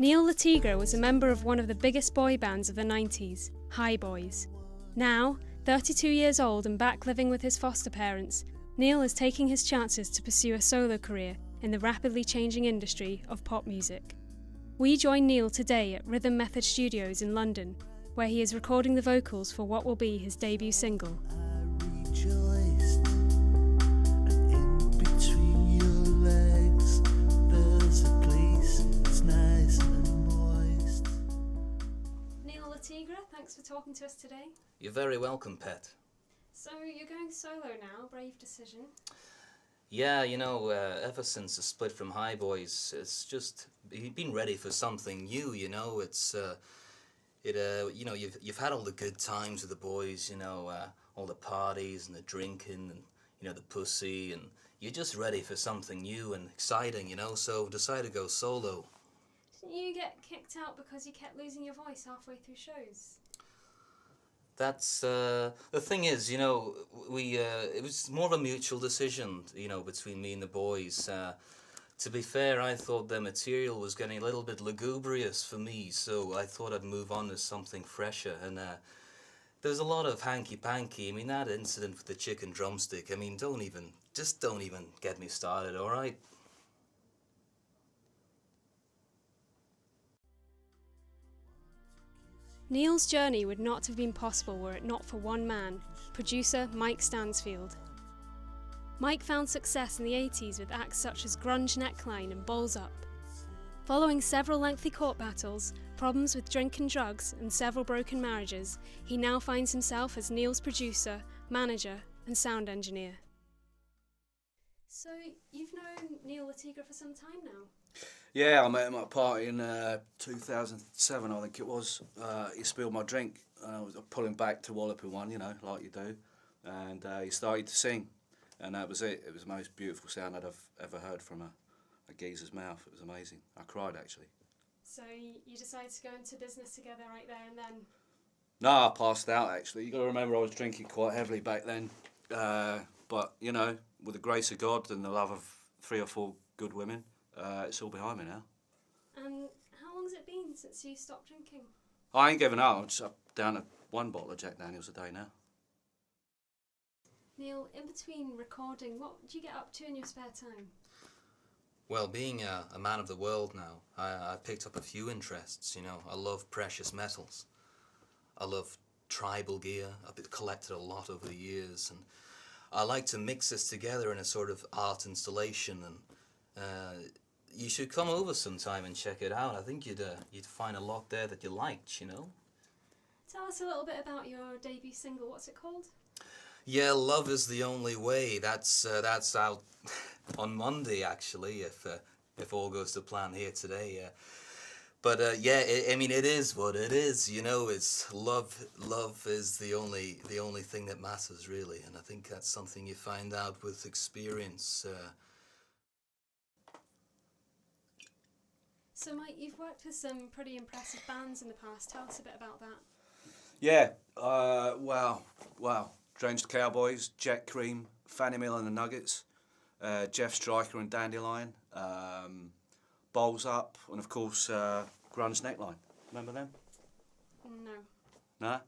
Neil the Tigre was a member of one of the biggest boy bands of the 90s, High Boys. Now, 32 years old and back living with his foster parents, Neil is taking his chances to pursue a solo career in the rapidly changing industry of pop music. We join Neil today at Rhythm Method Studios in London, where he is recording the vocals for what will be his debut single. Tigre, thanks for talking to us today. You're very welcome, Pet. So you're going solo now, brave decision. Yeah, ever since the split from High Boys, it's just been ready for something new. You've had all the good times with the boys, all the parties and the drinking and the pussy, and you're just ready for something new and exciting, So decided to go solo. Didn't you get kicked out because you kept losing your voice halfway through shows? That's the thing is, it was more of a mutual decision, between me and the boys. To be fair, I thought their material was getting a little bit lugubrious for me, so I thought I'd move on to something fresher. And there's a lot of hanky-panky. I mean, that incident with the chicken drumstick, don't even get me started, all right? Neil's journey would not have been possible were it not for one man, producer Mike Stansfield. Mike found success in the 80s with acts such as Grunge Neckline and Balls Up. Following several lengthy court battles, problems with drink and drugs, and several broken marriages, he now finds himself as Neil's producer, manager, and sound engineer. So, you've known Neil the Tigre for some time now? Yeah, I met him at a party in 2007, I think it was. He spilled my drink, and I was pulling back to wallop in one, like you do. And he started to sing, and that was it. It was the most beautiful sound I'd have ever heard from a geezer's mouth. It was amazing. I cried, actually. So you decided to go into business together right there and then? No, I passed out, actually. You got to remember I was drinking quite heavily back then. But, with the grace of God and the love of 3 or 4 good women, it's all behind me now. And how long's it been since you stopped drinking? I ain't giving up. I'm just up down to 1 bottle of Jack Daniels a day now. Neil, in between recording, what do you get up to in your spare time? Well, being a man of the world now, I picked up a few interests, I love precious metals. I love tribal gear. I've collected a lot over the years, and I like to mix this together in a sort of art installation, and you should come over sometime and check it out. I think you'd find a lot there that you liked, Tell us a little bit about your debut single. What's it called? Yeah, Love Is the Only Way. That's out on Monday, actually, if all goes to plan here today. But it is what it is. It's love. Love is the only thing that matters, really, and I think that's something you find out with experience. So, Mike, you've worked with some pretty impressive bands in the past. Tell us a bit about that. Yeah, wow. Drenched Cowboys, Jet Cream, Fanny Mill and the Nuggets, Jeff Stryker and Dandelion, Bowls Up, and of course Grunge Neckline. Remember them? No. Nah?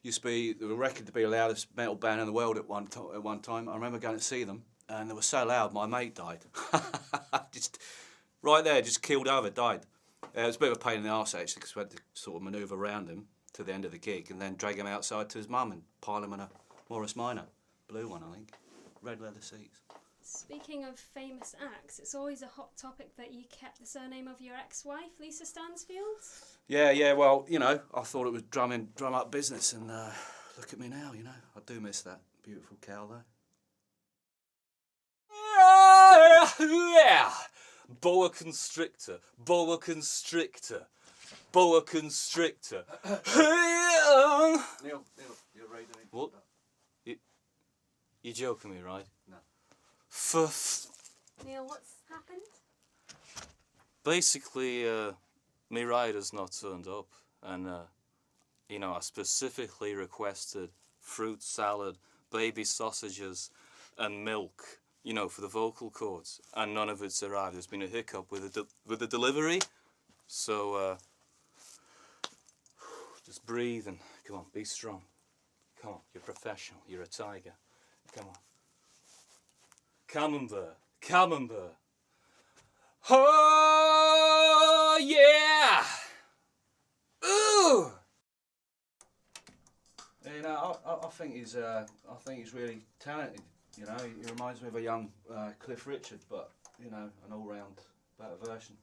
Used to be the record to be the loudest metal band in the world at one time. I remember going to see them, and they were so loud my mate died. Just right there, just keeled over, died. It was a bit of a pain in the arse actually, because we had to sort of manoeuvre around him to the end of the gig, and then drag him outside to his mum and pile him in a Morris Minor, blue one I think, red leather seats. Speaking of famous acts, it's always a hot topic that you kept the surname of your ex-wife, Lisa Stansfield. Yeah, well, I thought it was drum up business, and look at me now, I do miss that beautiful cow though. Yeah! Boa constrictor, boa constrictor, boa constrictor. Neil, you're ready to... What? You're joking me, right? No. Neil, what's happened? Basically, my rider's not turned up, and I specifically requested fruit salad, baby sausages, and milk, for the vocal cords, and none of it's arrived. There's been a hiccup with the delivery, So, just breathe and come on, be strong. Come on, you're professional, you're a tiger. Come on. Camembert, camembert. Oh, yeah! Ooh! You know, I think he's really talented. You know, he reminds me of a young Cliff Richard, but you know, an all-round better version.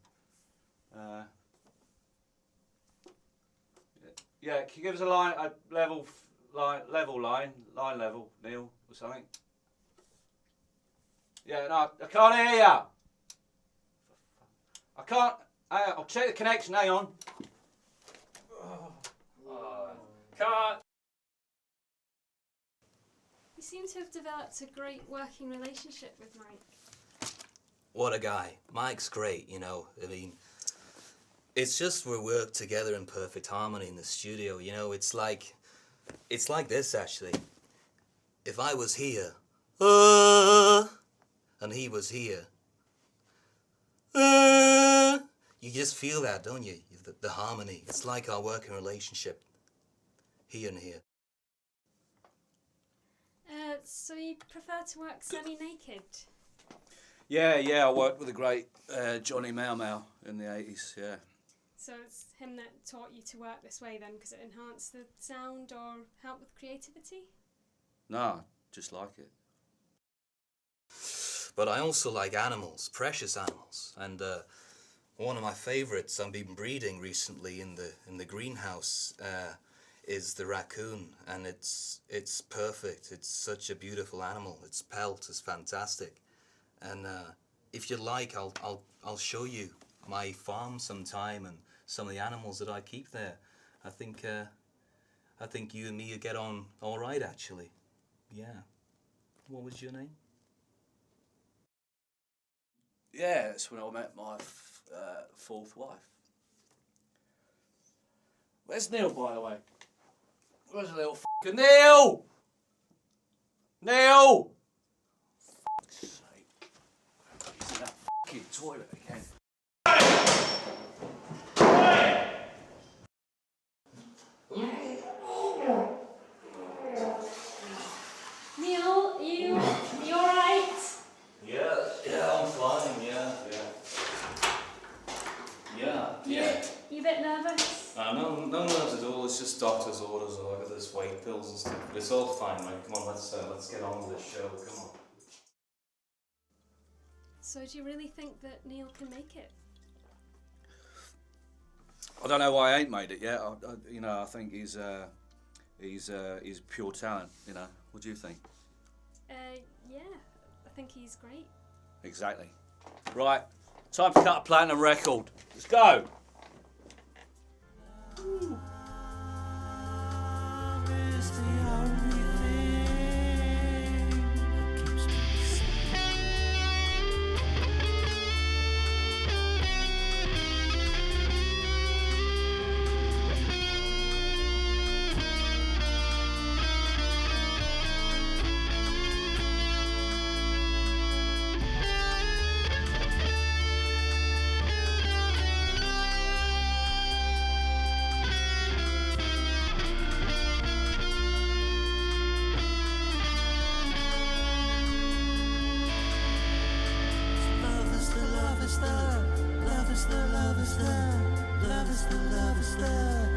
Yeah, can you give us a level line, Neil, or something? Yeah, no, I can't hear ya. I can't. I'll check the connection. Hang on. Cut! You seem to have developed a great working relationship with Mike. What a guy. Mike's great, you know. I mean, it's just we work together in perfect harmony in the studio, you know. It's like this, actually. If I was here, and he was here, you just feel that, don't you? The harmony. It's like our working relationship, here and here. So you prefer to work semi-naked? Yeah, I worked with the great Johnny Mau Mau in the 80s, yeah. So it's him that taught you to work this way then, because it enhanced the sound or helped with creativity? No, just like it. But I also like animals, precious animals, and one of my favourites I've been breeding recently in the greenhouse is the raccoon, and it's perfect. It's such a beautiful animal. Its pelt is fantastic, and if you like, I'll show you my farm sometime and some of the animals that I keep there. I think you and me will get on all right, actually. Yeah. What was your name? Yeah, that's when I met my fourth wife. Where's Neil, by the way? Where's the little f***ing Neil? Neil! Fuck's sake. He's in that f***ing toilet again. Neil, you alright? Yeah, I'm fine, yeah. You a bit nervous? No nerves at all. It's just doctor's orders or whatever. There's weight pills and stuff. But it's all fine, right? Come on, let's get on with this show. Come on. So do you really think that Neil can make it? I don't know why I ain't made it yet. I think he's pure talent. You know, what do you think? Yeah, I think he's great. Exactly. Right, time to cut a platinum record. Let's go. Love is the